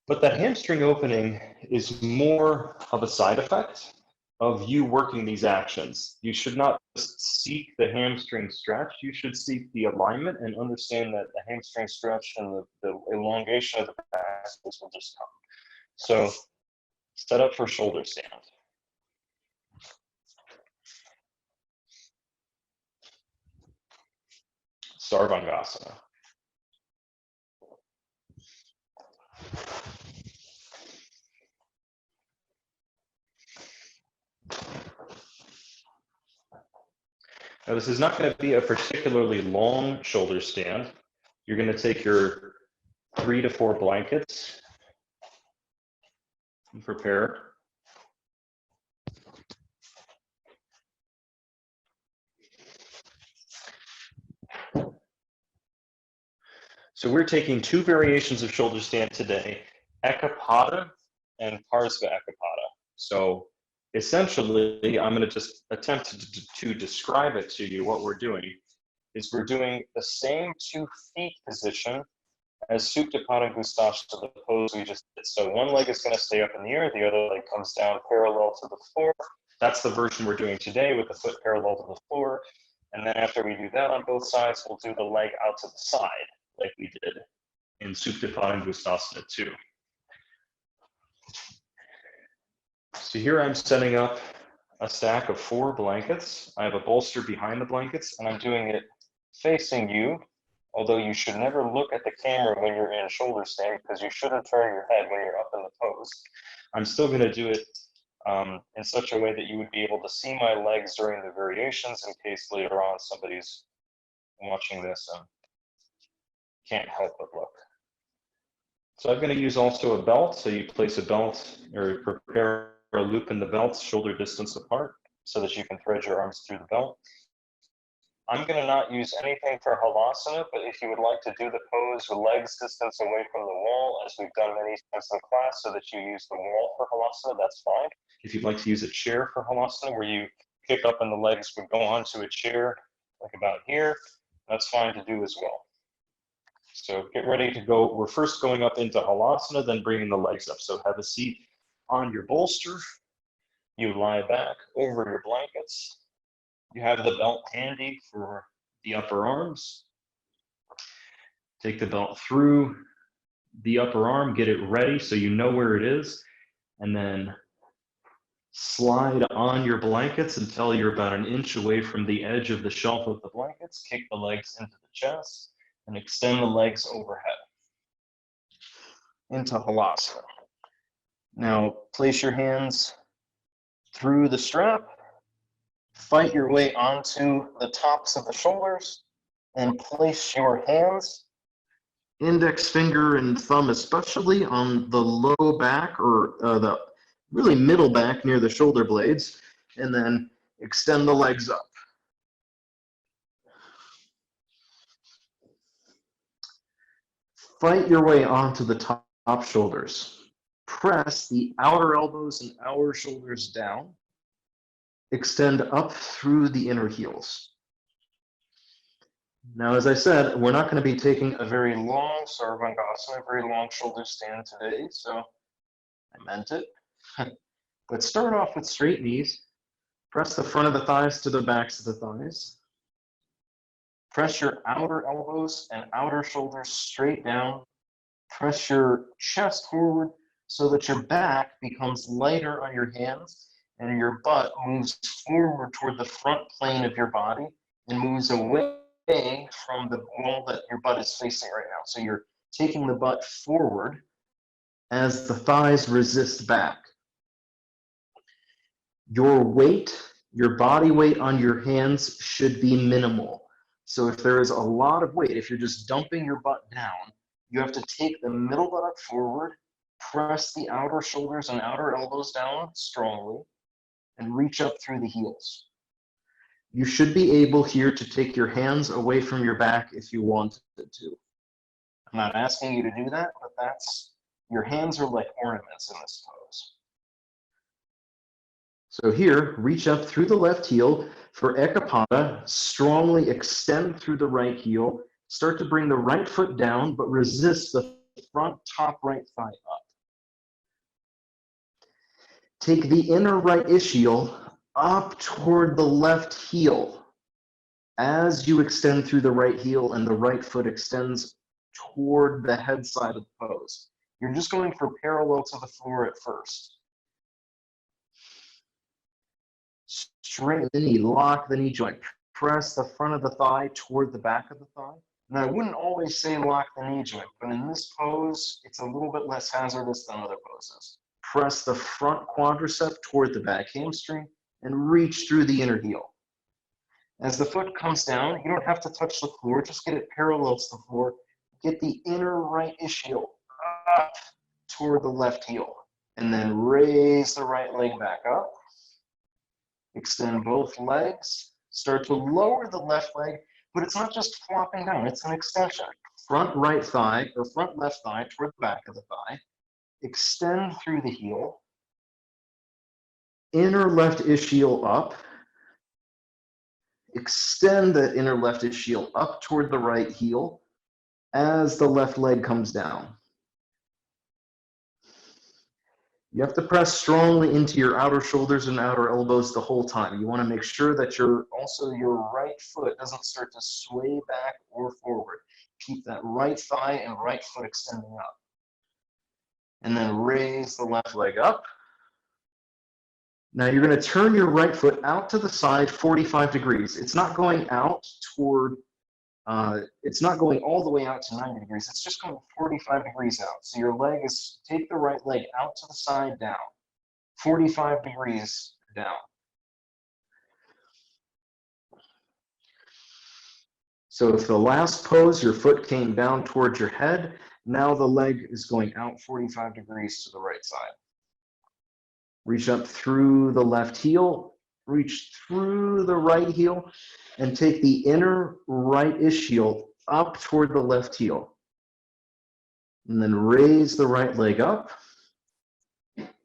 But that hamstring opening is more of a side effect of you working these actions. You should not just seek the hamstring stretch. You should seek the alignment and understand that the hamstring stretch and the elongation of the back will just come. So set up for shoulder stand. Sarvangasana. Now, this is not going to be a particularly long shoulder stand. You're going to take your 3 to 4 blankets and prepare. So we're taking 2 variations of shoulder stand today, Ekapada and Parsva Ekapada. So essentially, I'm going to just attempt to describe it to you. What we're doing is we're doing the same 2 feet position as Supta Padangustha, the pose we just did. So one leg is going to stay up in the air, the other leg comes down parallel to the floor. That's the version we're doing today with the foot parallel to the floor. And then after we do that on both sides, we'll do the leg out to the side, like we did in Supta Padangustha 2. So here I'm setting up a stack of 4 blankets. I have a bolster behind the blankets, and I'm doing it facing you, although you should never look at the camera when you're in shoulder stand because you shouldn't turn your head when you're up in the pose. I'm still going to do it in such a way that you would be able to see my legs during the variations in case later on somebody's watching this and can't help but look. So I'm going to use also a belt. So you place a belt or prepare a loop in the belt shoulder distance apart so that you can thread your arms through the belt. I'm going to not use anything for halasana, but if you would like to do the pose with legs distance away from the wall, as we've done many times in class, so that you use the wall for halasana, that's fine. If you'd like to use a chair for halasana, where you kick up and the legs would go onto a chair, like about here, That's fine to do as well. So get ready to go. We're first going up into Halasana, then bringing the legs up. So have a seat on your bolster. You lie back over your blankets. You have the belt handy for the upper arms. Take the belt through the upper arm, get it ready so you know where it is, and then slide on your blankets until you're about an inch away from the edge of the shelf of the blankets. Kick the legs into the chest and extend the legs overhead into Halasana. Now place your hands through the strap, fight your way onto the tops of the shoulders, and place your hands, index finger and thumb especially, on the low back or the really middle back near the shoulder blades, and then extend the legs up. Fight your way onto the top shoulders. Press the outer elbows and outer shoulders down. Extend up through the inner heels. Now, as I said, we're not going to be taking a very long Sarvangasana, a very long shoulder stand today, so I meant it. But start off with straight knees. Press the front of the thighs to the backs of the thighs. Press your outer elbows and outer shoulders straight down. Press your chest forward so that your back becomes lighter on your hands and your butt moves forward toward the front plane of your body and moves away from the wall that your butt is facing right now. So you're taking the butt forward as the thighs resist back. Your weight, your body weight on your hands should be minimal. So if there is a lot of weight, if you're just dumping your butt down, you have to take the middle buttock forward, press the outer shoulders and outer elbows down strongly, and reach up through the heels. You should be able here to take your hands away from your back if you wanted to. I'm not asking you to do that, but your hands are like ornaments in this pose. So here, reach up through the left heel. For Ekapada, strongly extend through the right heel. Start to bring the right foot down, but resist the front top right thigh up. Take the inner right ischial up toward the left heel as you extend through the right heel and the right foot extends toward the head side of the pose. You're just going for parallel to the floor at first. Straighten the knee, lock the knee joint, press the front of the thigh toward the back of the thigh. Now, I wouldn't always say lock the knee joint, but in this pose, it's a little bit less hazardous than other poses. Press the front quadricep toward the back hamstring and reach through the inner heel. As the foot comes down, you don't have to touch the floor, just get it parallel to the floor. Get the inner right ischial up toward the left heel, and then raise the right leg back up. Extend both legs, start to lower the left leg, but it's not just flopping down, it's an extension. Front right thigh, or front left thigh toward the back of the thigh. Extend through the heel. Inner left ischial up. Extend the inner left ischial up toward the right heel as the left leg comes down. You have to press strongly into your outer shoulders and outer elbows the whole time. You want to make sure that your right foot doesn't start to sway back or forward. Keep that right thigh and right foot extending up. And then raise the left leg up. Now you're going to turn your right foot out to the side 45 degrees. It's not going out toward, it's not going all the way out to 90 degrees. It's just going 45 degrees out. So your leg is, take the right leg out to the side down, 45 degrees down. So if the last pose, your foot came down towards your head, now the leg is going out 45 degrees to the right side. Reach up through the left heel, reach through the right heel, and take the inner right ischial up toward the left heel. And then raise the right leg up.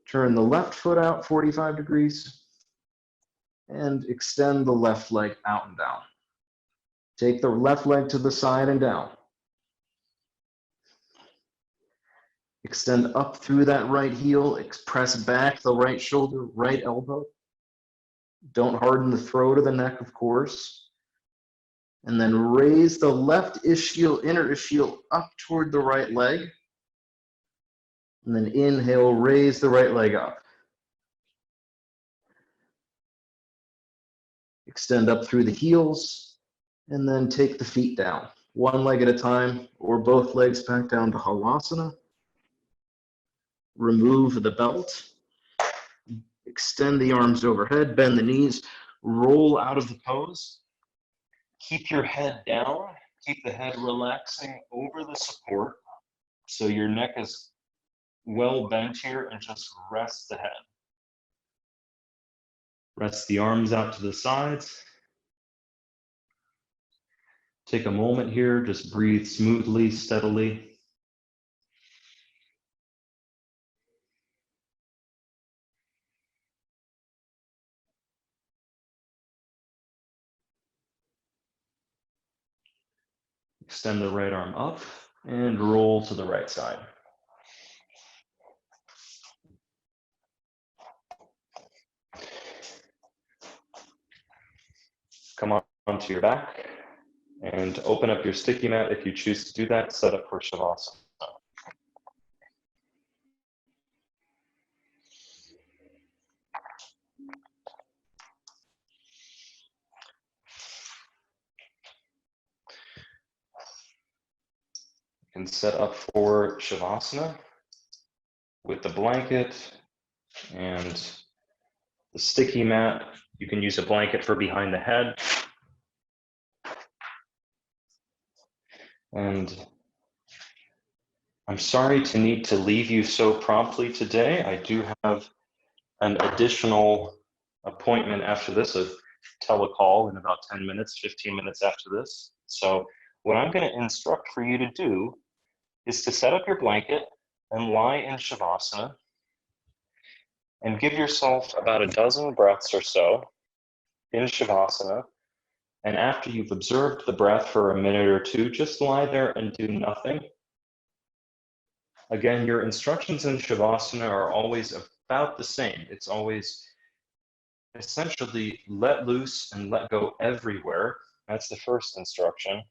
Turn the left foot out 45 degrees. And extend the left leg out and down. Take the left leg to the side and down. Extend up through that right heel, press back the right shoulder, right elbow. Don't harden the throat or the neck, of course. And then raise the left ischial, inner ischial up toward the right leg. And then inhale, raise the right leg up. Extend up through the heels, and then take the feet down. One leg at a time, or both legs back down to Halasana. Remove the belt. Extend the arms overhead, bend the knees, roll out of the pose. Keep your head down. Keep the head relaxing over the support. So your neck is well bent here, and just rest the head. Rest the arms out to the sides. Take a moment here, just breathe smoothly, steadily. Extend the right arm up and roll to the right side. Come on onto your back and open up your sticky mat if you choose to do that. Set up for Shavasana. You can set up for Shavasana with the blanket and the sticky mat. You can use a blanket for behind the head. And I'm sorry to need to leave you so promptly today. I do have an additional appointment after this, a telecall in about 10 minutes, 15 minutes after this. So what I'm going to instruct for you to do is to set up your blanket and lie in Shavasana and give yourself about a dozen breaths or so in Shavasana. And after you've observed the breath for a minute or two, just lie there and do nothing. Again, your instructions in Shavasana are always about the same. It's always essentially let loose and let go everywhere. That's the first instruction.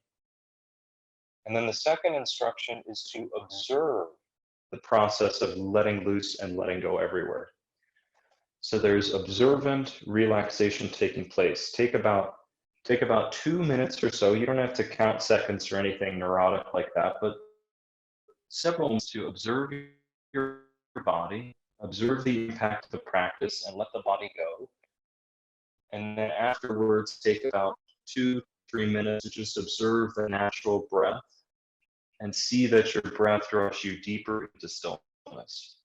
And then the second instruction is to observe the process of letting loose and letting go everywhere. So there's observant relaxation taking place. Take about 2 minutes or so. You don't have to count seconds or anything neurotic like that, but several minutes to observe your body, observe the impact of the practice, and let the body go. And then afterwards, take about 2-3 minutes to just observe the natural breath and see that your breath draws you deeper into stillness.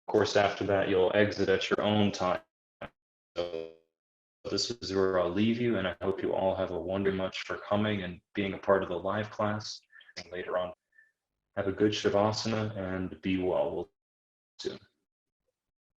Of course, after that, you'll exit at your own time. So this is where I'll leave you, and I hope you all have a wonder much for coming and being a part of the live class. And later on, have a good Shavasana and be well. We'll see you soon.